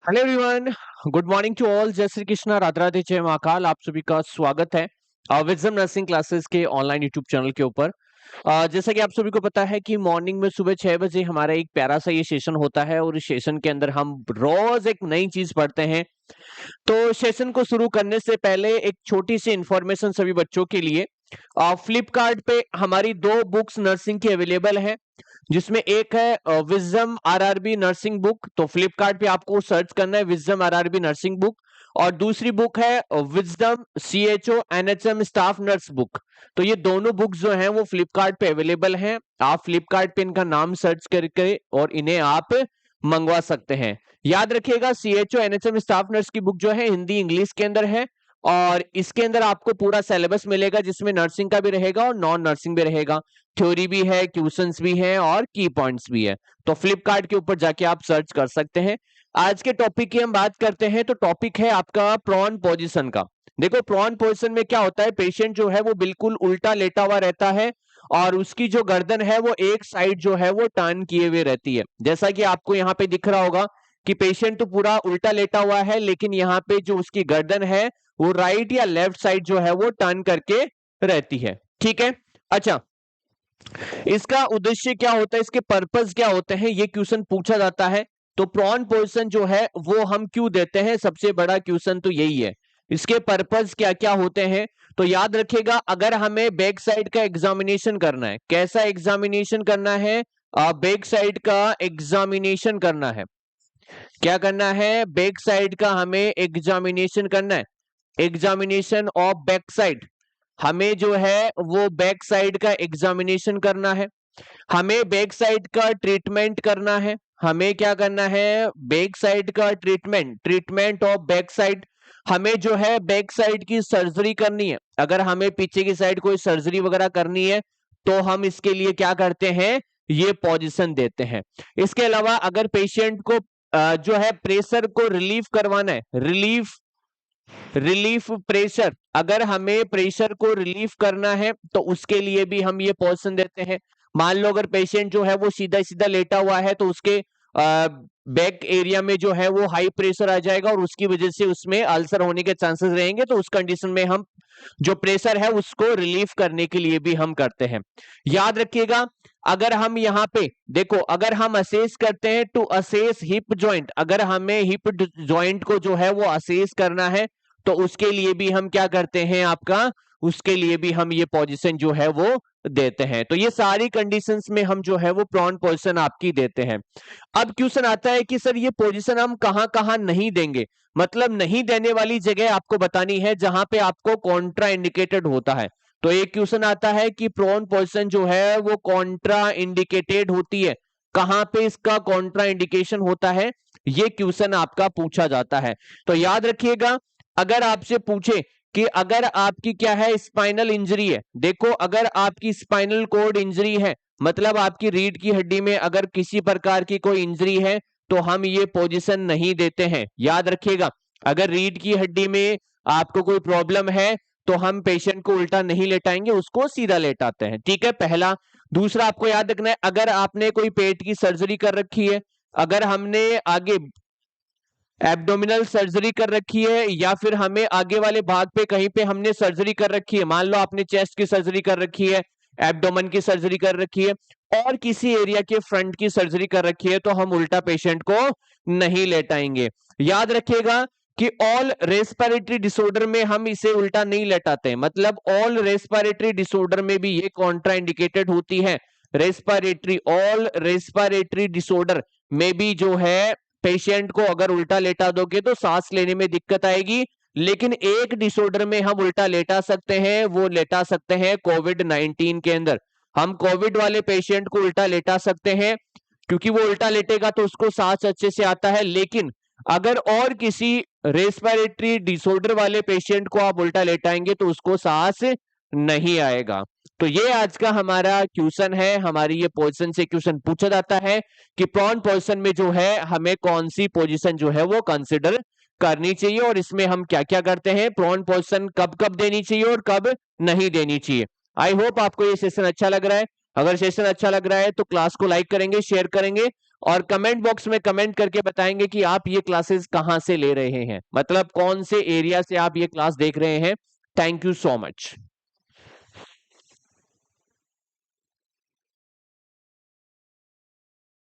Hello everyone, good morning to all. जय श्री कृष्णा, राधे राधे, जय महाकाल। आप सभी का स्वागत है विजडम नर्सिंग क्लासेस के ऑनलाइन यूट्यूब चैनल के ऊपर। जैसा कि आप सभी को पता है कि मॉर्निंग में सुबह 6 बजे हमारा एक प्यारा सा ये सेशन होता है और इस सेशन के अंदर हम रोज एक नई चीज पढ़ते हैं। तो सेशन को शुरू करने से पहले एक छोटी सी इंफॉर्मेशन सभी बच्चों के लिए। फ्लिपकार्ट पे हमारी 2 बुक्स नर्सिंग की अवेलेबल है, जिसमें एक है विजडम आरआरबी नर्सिंग बुक। तो फ्लिपकार्ट पे आपको सर्च करना है विजडम आरआरबी नर्सिंग बुक। और दूसरी बुक है wisdom CHO NHM staff nurse book. तो ये दोनों बुक्स जो हैं वो फ्लिपकार्ट पे अवेलेबल हैं। आप फ्लिपकार्ट पे इनका नाम सर्च करके और इन्हें आप मंगवा सकते हैं। याद रखिएगा, सीएचओ एनएचएम स्टाफ नर्स की बुक जो है हिंदी इंग्लिश के अंदर है और इसके अंदर आपको पूरा सिलेबस मिलेगा, जिसमें नर्सिंग का भी रहेगा और नॉन नर्सिंग भी रहेगा। थ्योरी भी है, क्वेश्चंस भी हैं और की पॉइंट्स भी है। तो फ्लिपकार्ट के ऊपर जाके आप सर्च कर सकते हैं। आज के टॉपिक की हम बात करते हैं, तो टॉपिक है आपका प्रॉन पोजीशन का। देखो, प्रॉन पोजीशन में क्या होता है, पेशेंट जो है वो बिल्कुल उल्टा लेटा हुआ रहता है और उसकी जो गर्दन है वो एक साइड जो है वो टर्न किए हुए रहती है। जैसा कि आपको यहाँ पे दिख रहा होगा कि पेशेंट तो पूरा उल्टा लेटा हुआ है, लेकिन यहाँ पे जो उसकी गर्दन है वो राइट या लेफ्ट साइड जो है वो टर्न करके रहती है। ठीक है, अच्छा, इसका उद्देश्य क्या होता है, इसके पर्पस क्या होते हैं, ये क्वेश्चन पूछा जाता है। तो प्रॉन पोजीशन जो है वो हम क्यों देते हैं, सबसे बड़ा क्वेश्चन तो यही है। इसके पर्पस क्या क्या होते हैं, तो याद रखिएगा, अगर हमें बैक साइड का एग्जामिनेशन करना है, कैसा एग्जामिनेशन करना है, बैक साइड का एग्जामिनेशन करना है। क्या करना है, बैक साइड का हमें एग्जामिनेशन करना है, एग्जामिनेशन ऑफ बैक साइड। हमें जो है वो बैक साइड का एग्जामिनेशन करना है, हमें बैक साइड का ट्रीटमेंट करना है। हमें क्या करना है, बैक साइड का treatment, treatment of back side. हमें जो है बैक साइड की सर्जरी करनी है। अगर हमें पीछे की साइड कोई सर्जरी वगैरह करनी है तो हम इसके लिए क्या करते हैं, ये पोजीशन देते हैं। इसके अलावा अगर पेशेंट को जो है प्रेशर को रिलीफ करवाना है, रिलीफ रिलीफ प्रेशर, अगर हमें प्रेशर को रिलीफ करना है तो उसके लिए भी हम ये पोजीशन देते हैं। मान लो अगर पेशेंट जो है वो सीधा सीधा लेटा हुआ है तो उसके बैक एरिया में जो है वो हाई प्रेशर आ जाएगा और उसकी वजह से उसमें अल्सर होने के चांसेस रहेंगे। तो उस कंडीशन में हम जो प्रेशर है उसको रिलीफ करने के लिए भी हम करते हैं। याद रखिएगा, अगर हम यहाँ पे देखो, अगर हम असेस करते हैं टू असेस हिप जॉइंट, अगर हमें हिप जॉइंट को जो है वो असेस करना है तो उसके लिए भी हम क्या करते हैं, आपका उसके लिए भी हम ये पोजीशन जो है वो देते हैं। तो ये सारी कंडीशंस में हम जो है वो प्रॉन पोजीशन आपकी देते हैं। अब क्वेश्चन आता है कि सर ये पोजीशन हम कहां कहां नहीं देंगे, मतलब नहीं देने वाली जगह आपको बतानी है जहां पे आपको कॉन्ट्रा इंडिकेटेड होता है। तो एक क्वेश्चन आता है कि प्रॉन पोजीशन जो है वो कॉन्ट्रा इंडिकेटेड होती है, कहां पे इसका कॉन्ट्रा इंडिकेशन होता है, ये क्वेश्चन आपका पूछा जाता है। तो याद रखिएगा, अगर आपसे पूछे कि अगर आपकी क्या है, स्पाइनल इंजरी है, देखो अगर आपकी स्पाइनल कोड इंजरी है, मतलब आपकी रीढ़ की हड्डी में अगर किसी प्रकार की कोई इंजरी है तो हम ये पोजीशन नहीं देते हैं। याद रखिएगा, अगर रीढ़ की हड्डी में आपको कोई प्रॉब्लम है तो हम पेशेंट को उल्टा नहीं लेटाएंगे, उसको सीधा लेटाते हैं। ठीक है, पहला। दूसरा आपको याद रखना है, अगर आपने कोई पेट की सर्जरी कर रखी है, अगर हमने आगे एब्डोमिनल सर्जरी कर रखी है या फिर हमें आगे वाले भाग पे कहीं पे हमने सर्जरी कर रखी है, मान लो आपने चेस्ट की सर्जरी कर रखी है, एब्डोमेन की सर्जरी कर रखी है और किसी एरिया के फ्रंट की सर्जरी कर रखी है, तो हम उल्टा पेशेंट को नहीं लेटाएंगे। याद रखिएगा कि ऑल रेस्पिरेटरी डिसऑर्डर में हम इसे उल्टा नहीं लेटाते, मतलब ऑल रेस्पिरेटरी डिसऑर्डर में भी ये कॉन्ट्रा इंडिकेटेड होती है। रेस्पिरेटरी, ऑल रेस्पिरेटरी डिसऑर्डर में भी जो है पेशेंट को अगर उल्टा लेटा दोगे तो सांस लेने में दिक्कत आएगी। लेकिन एक डिसऑर्डर में हम उल्टा लेटा सकते हैं, वो लेटा सकते हैं कोविड-19 के अंदर। हम कोविड वाले पेशेंट को उल्टा लेटा सकते हैं क्योंकि वो उल्टा लेटेगा तो उसको सांस अच्छे से आता है। लेकिन अगर और किसी रेस्पिरेटरी डिसऑर्डर वाले पेशेंट को आप उल्टा लेटाएंगे तो उसको सांस नहीं आएगा। तो ये आज का हमारा क्वेश्चन है, हमारी ये पोजीशन से क्वेश्चन पूछा जाता है कि प्रॉन पोजीशन में जो है हमें कौन सी पोजीशन जो है वो कंसिडर करनी चाहिए और इसमें हम क्या क्या करते हैं, प्रॉन पोजीशन कब कब देनी चाहिए और कब नहीं देनी चाहिए। आई होप आपको ये सेशन अच्छा लग रहा है। अगर सेशन अच्छा लग रहा है तो क्लास को लाइक करेंगे, शेयर करेंगे और कमेंट बॉक्स में कमेंट करके बताएंगे कि आप ये क्लासेस कहां से ले रहे हैं, मतलब कौन से एरिया से आप ये क्लास देख रहे हैं। Thank you so much.